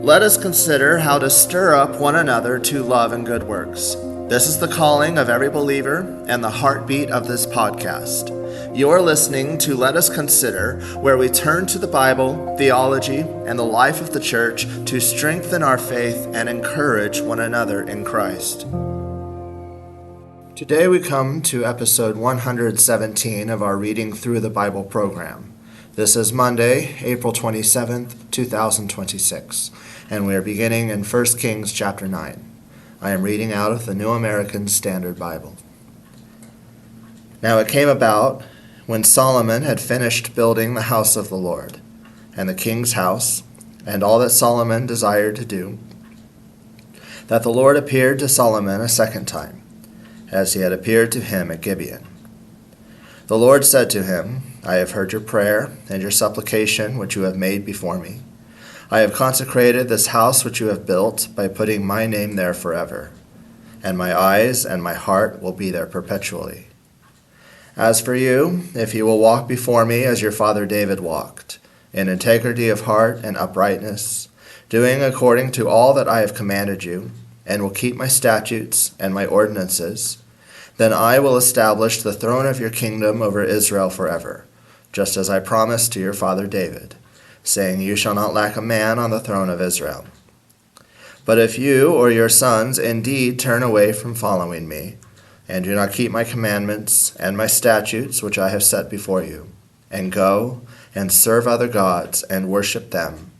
Let us consider how to stir up one another to love and good works. This is the calling of every believer and the heartbeat of this podcast. You're listening to Let Us Consider, where we turn to the Bible, theology, and the life of the church to strengthen our faith and encourage one another in Christ. Today we come to episode 117 of our Reading Through the Bible program. This is Monday, April 27th, 2026, and we are beginning in 1 Kings chapter 9. I am reading out of the New American Standard Bible. Now it came about, when Solomon had finished building the house of the Lord, and the king's house, and all that Solomon desired to do, that the Lord appeared to Solomon a second time, as he had appeared to him at Gibeon. The Lord said to him, I have heard your prayer and your supplication which you have made before me. I have consecrated this house which you have built by putting my name there forever, and my eyes and my heart will be there perpetually. As for you, if you will walk before me as your father David walked, in integrity of heart and uprightness, doing according to all that I have commanded you, and will keep my statutes and my ordinances, then I will establish the throne of your kingdom over Israel forever, just as I promised to your father David, saying, You shall not lack a man on the throne of Israel. But if you or your sons indeed turn away from following me, and do not keep my commandments and my statutes which I have set before you, and go and serve other gods and worship them,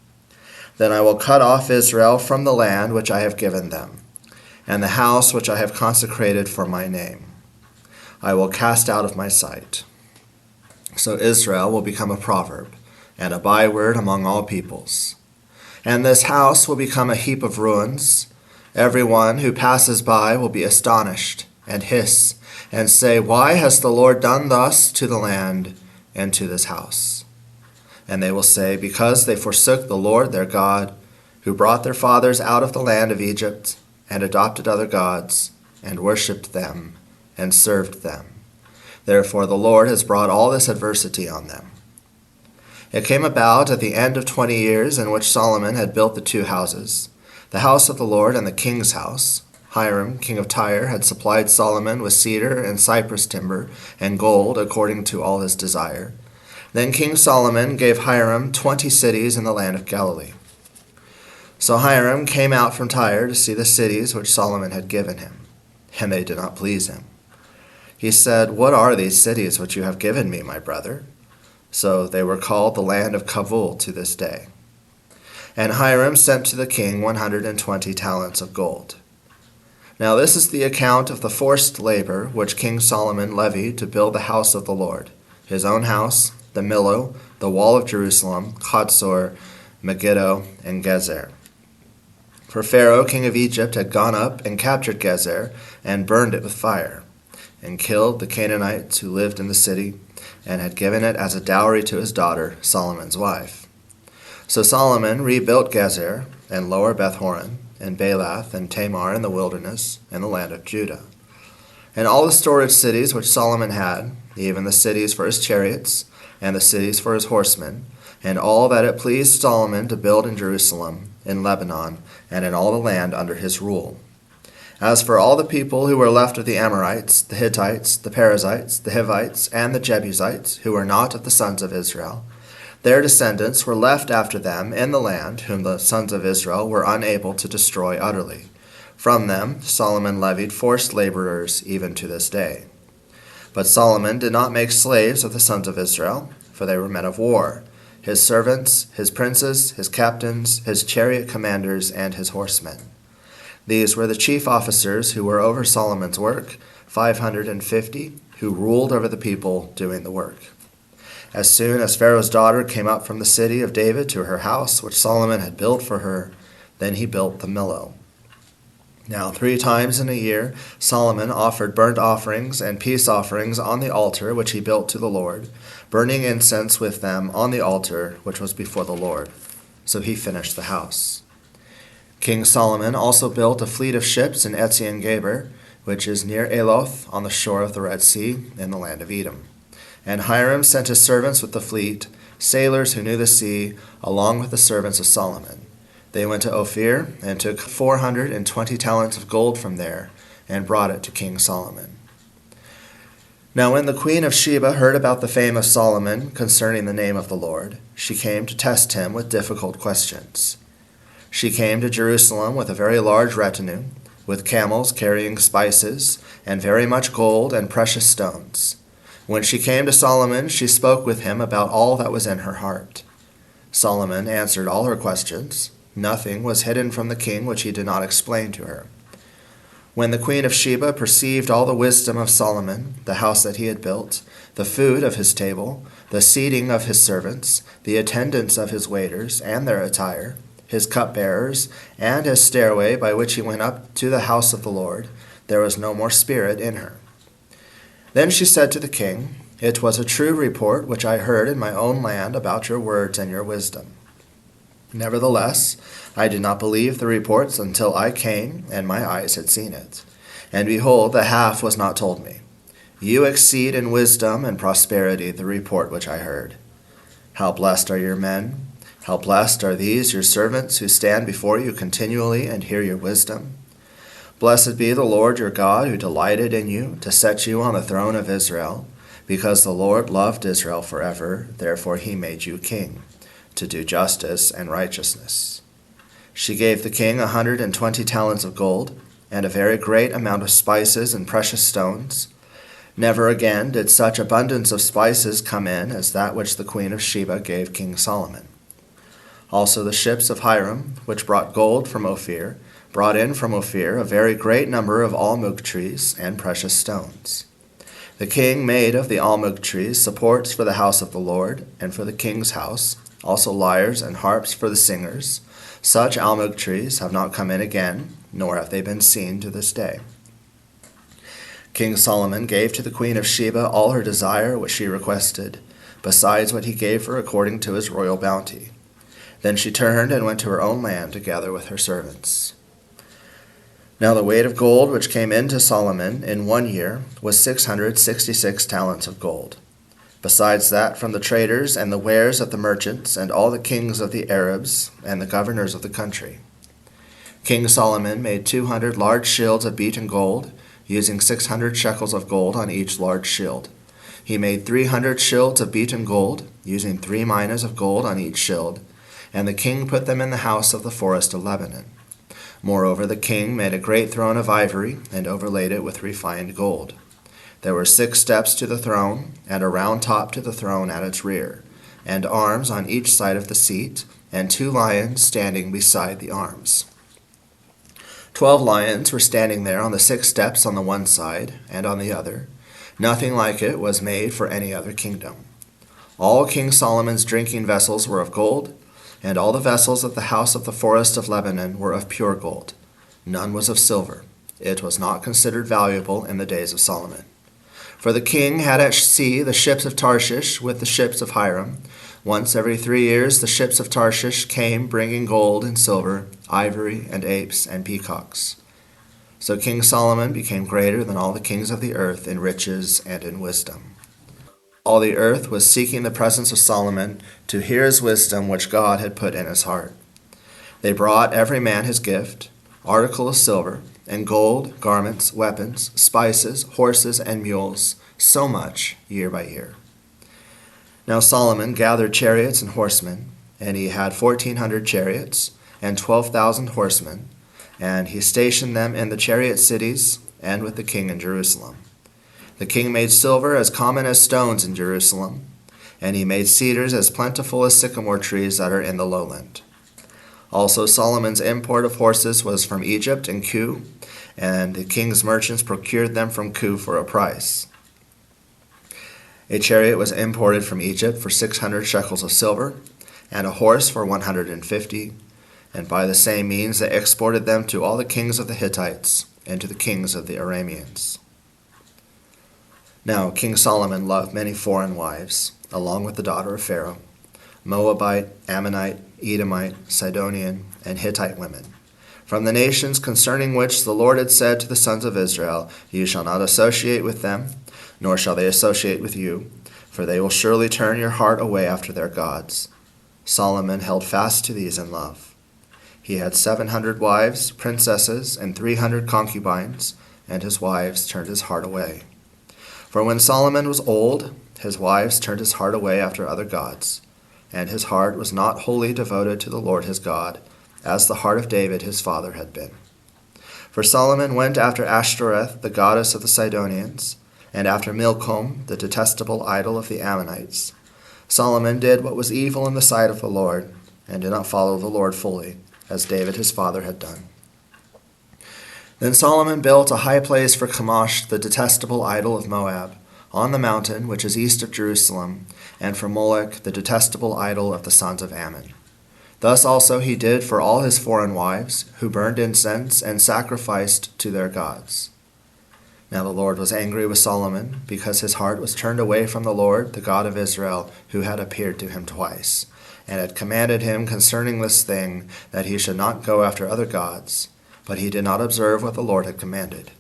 then I will cut off Israel from the land which I have given them, and the house which I have consecrated for my name. I will cast out of my sight. So Israel will become a proverb and a byword among all peoples. And this house will become a heap of ruins. Everyone who passes by will be astonished and hiss and say, Why has the Lord done thus to the land and to this house? And they will say, Because they forsook the Lord their God, who brought their fathers out of the land of Egypt, and adopted other gods, and worshipped them, and served them. Therefore the Lord has brought all this adversity on them. It came about at the end of 20 years in which Solomon had built the two houses, the house of the Lord and the king's house. Hiram, king of Tyre, had supplied Solomon with cedar and cypress timber and gold according to all his desire. Then King Solomon gave Hiram 20 cities in the land of Galilee. So Hiram came out from Tyre to see the cities which Solomon had given him, and they did not please him. He said, What are these cities which you have given me, my brother? So they were called the land of Cavul to this day. And Hiram sent to the king 120 talents of gold. Now this is the account of the forced labor which King Solomon levied to build the house of the Lord, his own house, the Millo, the wall of Jerusalem, Hatzor, Megiddo, and Gezer. For Pharaoh, king of Egypt, had gone up and captured Gezer and burned it with fire, and killed the Canaanites who lived in the city, and had given it as a dowry to his daughter, Solomon's wife. So Solomon rebuilt Gezer, and Lower Beth-horon, and Baalath, and Tamar in the wilderness, and the land of Judah. And all the storage cities which Solomon had, even the cities for his chariots, and the cities for his horsemen, and all that it pleased Solomon to build in Jerusalem, in Lebanon, and in all the land under his rule. As for all the people who were left of the Amorites, the Hittites, the Perizzites, the Hivites, and the Jebusites, who were not of the sons of Israel, their descendants were left after them in the land, whom the sons of Israel were unable to destroy utterly. From them Solomon levied forced laborers even to this day. But Solomon did not make slaves of the sons of Israel, for they were men of war, his servants, his princes, his captains, his chariot commanders, and his horsemen. These were the chief officers who were over Solomon's work, 550, who ruled over the people doing the work. As soon as Pharaoh's daughter came up from the city of David to her house, which Solomon had built for her, then he built the Millo. Now 3 times in a year Solomon offered burnt offerings and peace offerings on the altar which he built to the Lord, burning incense with them on the altar which was before the Lord. So he finished the house. King Solomon also built a fleet of ships in Ezion-Geber, which is near Eloth on the shore of the Red Sea in the land of Edom. And Hiram sent his servants with the fleet, sailors who knew the sea, along with the servants of Solomon. They went to Ophir and took 420 talents of gold from there and brought it to King Solomon. Now when the queen of Sheba heard about the fame of Solomon concerning the name of the Lord, she came to test him with difficult questions. She came to Jerusalem with a very large retinue, with camels carrying spices, and very much gold and precious stones. When she came to Solomon, she spoke with him about all that was in her heart. Solomon answered all her questions. Nothing was hidden from the king which he did not explain to her. When the queen of Sheba perceived all the wisdom of Solomon, the house that he had built, the food of his table, the seating of his servants, the attendance of his waiters and their attire, his cupbearers, and his stairway by which he went up to the house of the Lord, there was no more spirit in her. Then she said to the king, "It was a true report which I heard in my own land about your words and your wisdom. Nevertheless, I did not believe the reports until I came and my eyes had seen it. And behold, the half was not told me. You exceed in wisdom and prosperity the report which I heard. How blessed are your men! How blessed are these your servants who stand before you continually and hear your wisdom. Blessed be the Lord your God who delighted in you to set you on the throne of Israel, because the Lord loved Israel forever, therefore he made you king, to do justice and righteousness." She gave the king 120 talents of gold, and a very great amount of spices and precious stones. Never again did such abundance of spices come in as that which the queen of Sheba gave King Solomon. Also the ships of Hiram, which brought gold from Ophir, brought in from Ophir a very great number of almug trees and precious stones. The king made of the almug trees supports for the house of the Lord and for the king's house, also lyres and harps for the singers. Such almug trees have not come in again, nor have they been seen to this day. King Solomon gave to the queen of Sheba all her desire which she requested, besides what he gave her according to his royal bounty. Then she turned and went to her own land together with her servants. Now the weight of gold which came in to Solomon in 1 year was 666 talents of gold. Besides that, from the traders and the wares of the merchants and all the kings of the Arabs and the governors of the country. King Solomon made 200 large shields of beaten gold, using 600 shekels of gold on each large shield. He made 300 shields of beaten gold, using 3 minas of gold on each shield, and the king put them in the house of the forest of Lebanon. Moreover, the king made a great throne of ivory and overlaid it with refined gold. There were 6 steps to the throne, and a round top to the throne at its rear, and arms on each side of the seat, and 2 lions standing beside the arms. 12 lions were standing there on the 6 steps on the one side and on the other. Nothing like it was made for any other kingdom. All King Solomon's drinking vessels were of gold, and all the vessels of the house of the forest of Lebanon were of pure gold. None was of silver. It was not considered valuable in the days of Solomon. For the king had at sea the ships of Tarshish with the ships of Hiram. Once every 3 years the ships of Tarshish came bringing gold and silver, ivory and apes and peacocks. So King Solomon became greater than all the kings of the earth in riches and in wisdom. All the earth was seeking the presence of Solomon to hear his wisdom which God had put in his heart. They brought every man his gift, article of silver, and gold, garments, weapons, spices, horses, and mules, so much year by year. Now Solomon gathered chariots and horsemen, and he had 1,400 chariots and 12,000 horsemen, and he stationed them in the chariot cities and with the king in Jerusalem. The king made silver as common as stones in Jerusalem, and he made cedars as plentiful as sycamore trees that are in the lowland. Also Solomon's import of horses was from Egypt and Kue, and the king's merchants procured them from Kue for a price. A chariot was imported from Egypt for 600 shekels of silver, and a horse for 150, and by the same means they exported them to all the kings of the Hittites and to the kings of the Arameans. Now King Solomon loved many foreign wives, along with the daughter of Pharaoh, Moabite, Ammonite, Edomite, Sidonian, and Hittite women, from the nations concerning which the Lord had said to the sons of Israel, "You shall not associate with them, nor shall they associate with you, for they will surely turn your heart away after their gods." Solomon held fast to these in love. He had 700 wives, princesses, and 300 concubines, and his wives turned his heart away. For when Solomon was old, his wives turned his heart away after other gods, and his heart was not wholly devoted to the Lord his God, as the heart of David his father had been. For Solomon went after Ashtoreth, the goddess of the Sidonians, and after Milcom, the detestable idol of the Ammonites. Solomon did what was evil in the sight of the Lord, and did not follow the Lord fully, as David his father had done. Then Solomon built a high place for Chemosh, the detestable idol of Moab, on the mountain which is east of Jerusalem, and for Moloch, the detestable idol of the sons of Ammon. Thus also he did for all his foreign wives, who burned incense and sacrificed to their gods. Now the Lord was angry with Solomon, because his heart was turned away from the Lord, the God of Israel, who had appeared to him twice, and had commanded him concerning this thing, that he should not go after other gods. But he did not observe what the Lord had commanded.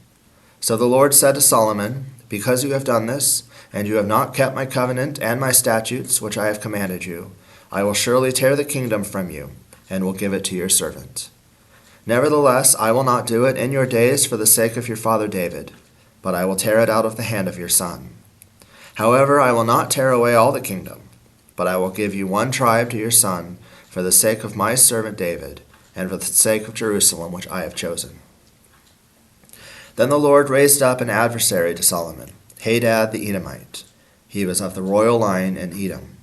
So the Lord said to Solomon, Because you have done this, and you have not kept my covenant and my statutes, which I have commanded you, I will surely tear the kingdom from you, and will give it to your servant. Nevertheless, I will not do it in your days for the sake of your father David, but I will tear it out of the hand of your son. However, I will not tear away all the kingdom, but I will give you one tribe to your son, for the sake of my servant David, and for the sake of Jerusalem, which I have chosen. Then the Lord raised up an adversary to Solomon, Hadad the Edomite. He was of the royal line in Edom.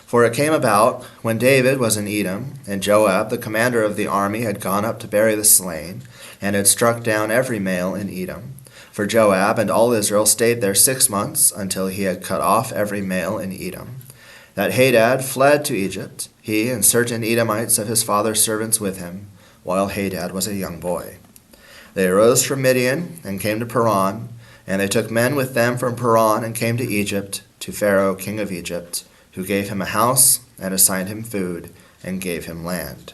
For it came about, when David was in Edom, and Joab, the commander of the army, had gone up to bury the slain, and had struck down every male in Edom. For Joab and all Israel stayed there 6 months, until he had cut off every male in Edom, that Hadad fled to Egypt, he and certain Edomites of his father's servants with him, while Hadad was a young boy. They arose from Midian and came to Paran, and they took men with them from Paran and came to Egypt, to Pharaoh king of Egypt, who gave him a house and assigned him food and gave him land.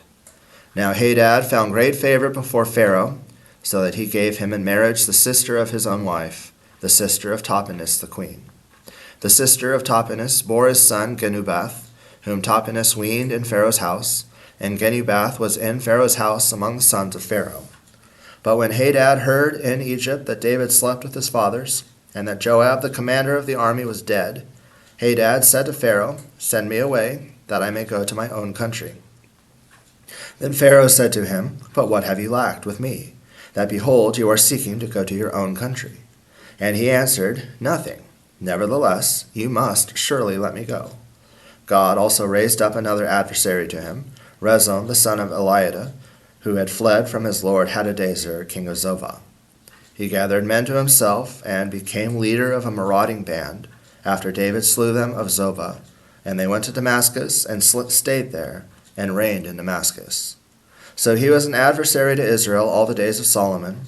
Now Hadad found great favor before Pharaoh, so that he gave him in marriage the sister of his own wife, the sister of Tahpenes the queen. The sister of Tahpenes bore his son Genubath, whom Tahpenes weaned in Pharaoh's house, and Genubath was in Pharaoh's house among the sons of Pharaoh. But when Hadad heard in Egypt that David slept with his fathers, and that Joab the commander of the army was dead, Hadad said to Pharaoh, Send me away, that I may go to my own country. Then Pharaoh said to him, But what have you lacked with me, that behold, you are seeking to go to your own country? And he answered, Nothing. Nevertheless, you must surely let me go. God also raised up another adversary to him, Rezon the son of Eliada, who had fled from his lord Hadadezer, king of Zobah. He gathered men to himself and became leader of a marauding band, after David slew them of Zobah, and they went to Damascus and stayed there, and reigned in Damascus. So he was an adversary to Israel all the days of Solomon,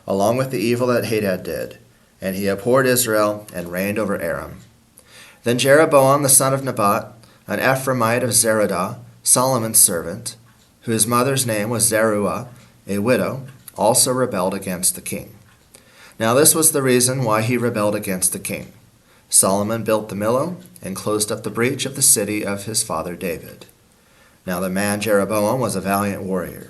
along with the evil that Hadad did, and he abhorred Israel and reigned over Aram. Then Jeroboam the son of Nebat, an Ephraimite of Zeradah, Solomon's servant, whose mother's name was Zeruiah, a widow, also rebelled against the king. Now this was the reason why he rebelled against the king. Solomon built the Millo and closed up the breach of the city of his father David. Now the man Jeroboam was a valiant warrior,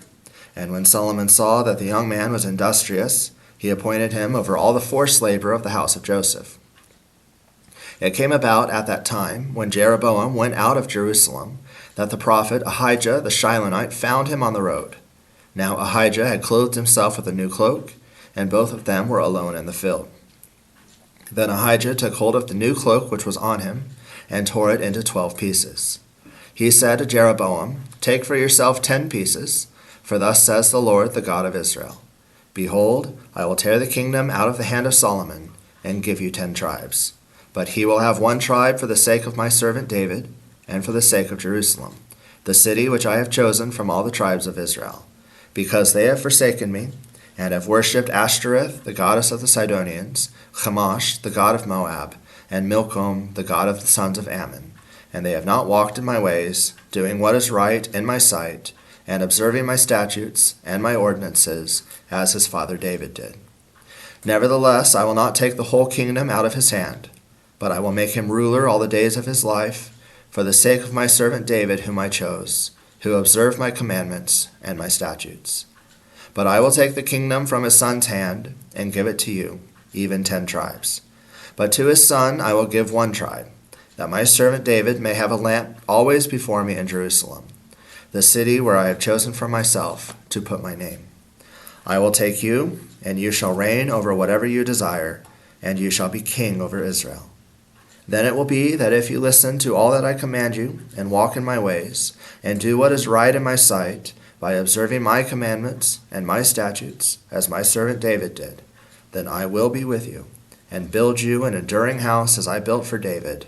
and when Solomon saw that the young man was industrious, he appointed him over all the forced labor of the house of Joseph. It came about at that time, when Jeroboam went out of Jerusalem, that the prophet Ahijah the Shilonite found him on the road. Now Ahijah had clothed himself with a new cloak, and both of them were alone in the field. Then Ahijah took hold of the new cloak which was on him, and tore it into 12 pieces. He said to Jeroboam, Take for yourself 10 pieces, for thus says the Lord, the God of Israel, Behold, I will tear the kingdom out of the hand of Solomon, and give you 10 tribes. But he will have 1 tribe for the sake of my servant David, and for the sake of Jerusalem, the city which I have chosen from all the tribes of Israel, because they have forsaken me, and have worshipped Ashtoreth, the goddess of the Sidonians, Chemosh, the god of Moab, and Milcom, the god of the sons of Ammon. And they have not walked in my ways, doing what is right in my sight, and observing my statutes and my ordinances, as his father David did. Nevertheless, I will not take the whole kingdom out of his hand, but I will make him ruler all the days of his life, for the sake of my servant David whom I chose, who observe my commandments and my statutes. But I will take the kingdom from his son's hand and give it to you, even 10 tribes. But to his son I will give 1 tribe, that my servant David may have a lamp always before me in Jerusalem, the city where I have chosen for myself to put my name. I will take you, and you shall reign over whatever you desire, and you shall be king over Israel. Then it will be that if you listen to all that I command you, and walk in my ways, and do what is right in my sight, by observing my commandments and my statutes, as my servant David did, then I will be with you, and build you an enduring house as I built for David,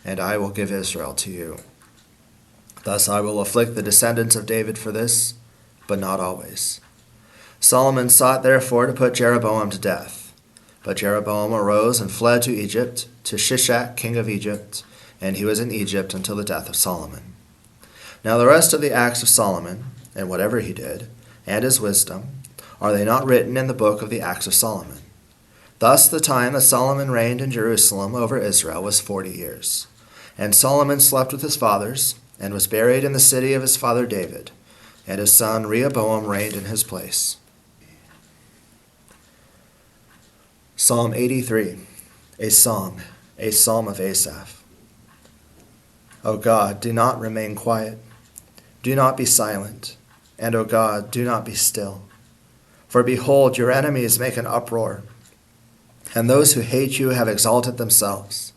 and I will give Israel to you. Thus I will afflict the descendants of David for this, but not always. Solomon sought therefore to put Jeroboam to death. But Jeroboam arose and fled to Egypt, to Shishak, king of Egypt, and he was in Egypt until the death of Solomon. Now the rest of the acts of Solomon, and whatever he did, and his wisdom, are they not written in the book of the acts of Solomon? Thus the time that Solomon reigned in Jerusalem over Israel was 40 years. And Solomon slept with his fathers, and was buried in the city of his father David, and his son Rehoboam reigned in his place. Psalm 83, a song, a psalm of Asaph. O God, do not remain quiet. Do not be silent. And, O God, do not be still. For behold, your enemies make an uproar, and those who hate you have exalted themselves.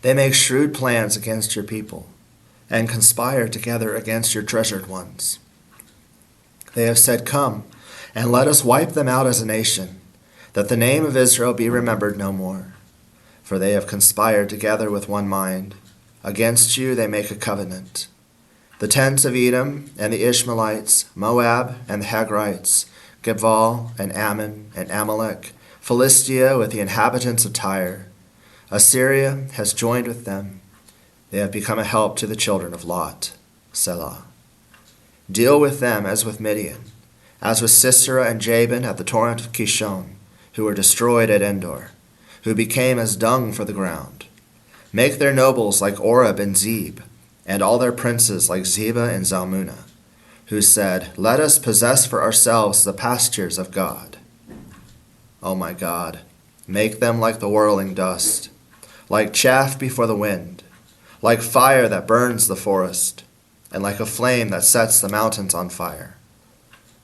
They make shrewd plans against your people, and conspire together against your treasured ones. They have said, Come, and let us wipe them out as a nation, that the name of Israel be remembered no more. For they have conspired together with one mind. Against you they make a covenant. The tents of Edom and the Ishmaelites, Moab and the Hagrites, Gebal and Ammon and Amalek, Philistia with the inhabitants of Tyre. Assyria has joined with them. They have become a help to the children of Lot. Selah. Deal with them as with Midian, as with Sisera and Jabin at the torrent of Kishon, who were destroyed at Endor, who became as dung for the ground. Make their nobles like Oreb and Zeb, and all their princes like Zebah and Zalmunna, who said, Let us possess for ourselves the pastures of God. O my God, make them like the whirling dust, like chaff before the wind, like fire that burns the forest, and like a flame that sets the mountains on fire.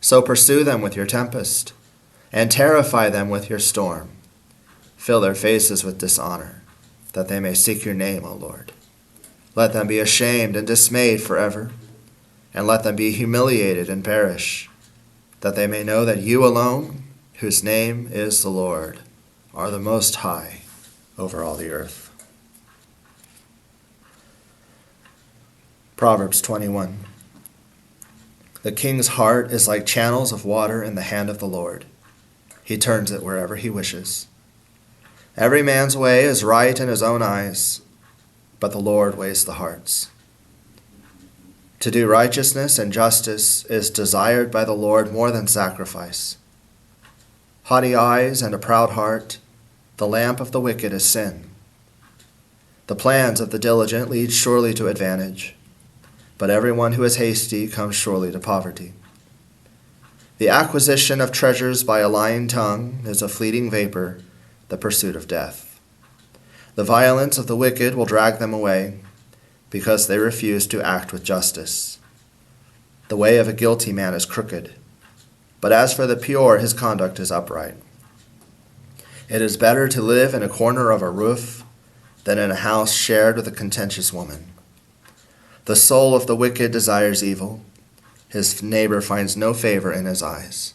So pursue them with your tempest, and terrify them with your storm. Fill their faces with dishonor, that they may seek your name, O Lord. Let them be ashamed and dismayed forever, and let them be humiliated and perish, that they may know that you alone, whose name is the Lord, are the most high over all the earth. Proverbs 21. The king's heart is like channels of water in the hand of the Lord. He turns it wherever he wishes. Every man's way is right in his own eyes, but the Lord weighs the hearts. To do righteousness and justice is desired by the Lord more than sacrifice. Haughty eyes and a proud heart, the lamp of the wicked is sin. The plans of the diligent lead surely to advantage, but everyone who is hasty comes surely to poverty. The acquisition of treasures by a lying tongue is a fleeting vapor, the pursuit of death. The violence of the wicked will drag them away, because they refuse to act with justice. The way of a guilty man is crooked, but as for the pure, his conduct is upright. It is better to live in a corner of a roof than in a house shared with a contentious woman. The soul of the wicked desires evil. His neighbor finds no favor in his eyes.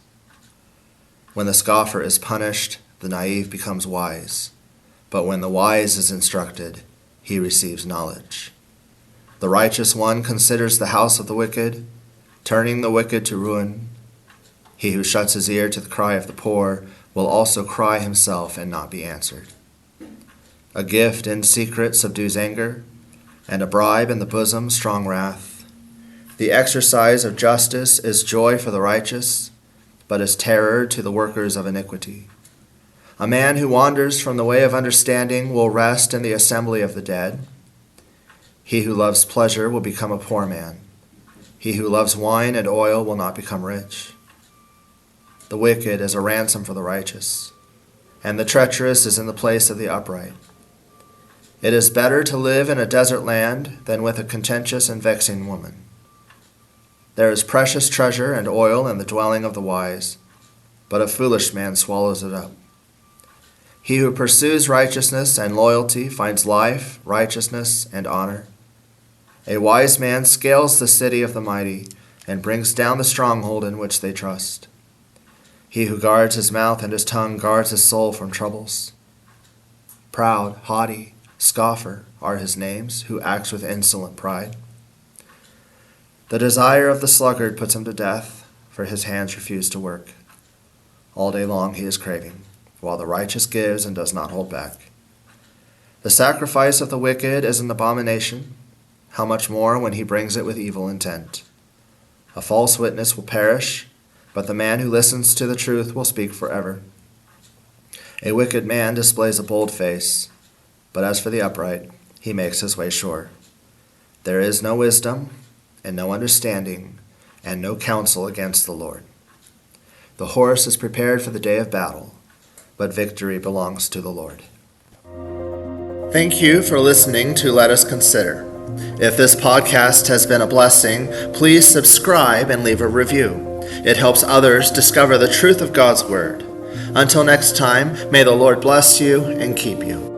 When the scoffer is punished, the naive becomes wise. But when the wise is instructed, he receives knowledge. The righteous one considers the house of the wicked, turning the wicked to ruin. He who shuts his ear to the cry of the poor will also cry himself and not be answered. A gift in secret subdues anger, and a bribe in the bosom strong wrath. The exercise of justice is joy for the righteous, but is terror to the workers of iniquity. A man who wanders from the way of understanding will rest in the assembly of the dead. He who loves pleasure will become a poor man. He who loves wine and oil will not become rich. The wicked is a ransom for the righteous, and the treacherous is in the place of the upright. It is better to live in a desert land than with a contentious and vexing woman. There is precious treasure and oil in the dwelling of the wise, but a foolish man swallows it up. He who pursues righteousness and loyalty finds life, righteousness, and honor. A wise man scales the city of the mighty and brings down the stronghold in which they trust. He who guards his mouth and his tongue guards his soul from troubles. Proud, haughty, scoffer are his names, who acts with insolent pride. The desire of the sluggard puts him to death, for his hands refuse to work. All day long he is craving, while the righteous gives and does not hold back. The sacrifice of the wicked is an abomination. How much more when he brings it with evil intent? A false witness will perish, but the man who listens to the truth will speak forever. A wicked man displays a bold face, but as for the upright, he makes his way sure. There is no wisdom, and no understanding, and no counsel against the Lord. The horse is prepared for the day of battle, but victory belongs to the Lord. Thank you for listening to Let Us Consider. If this podcast has been a blessing, please subscribe and leave a review. It helps others discover the truth of God's Word. Until next time, may the Lord bless you and keep you.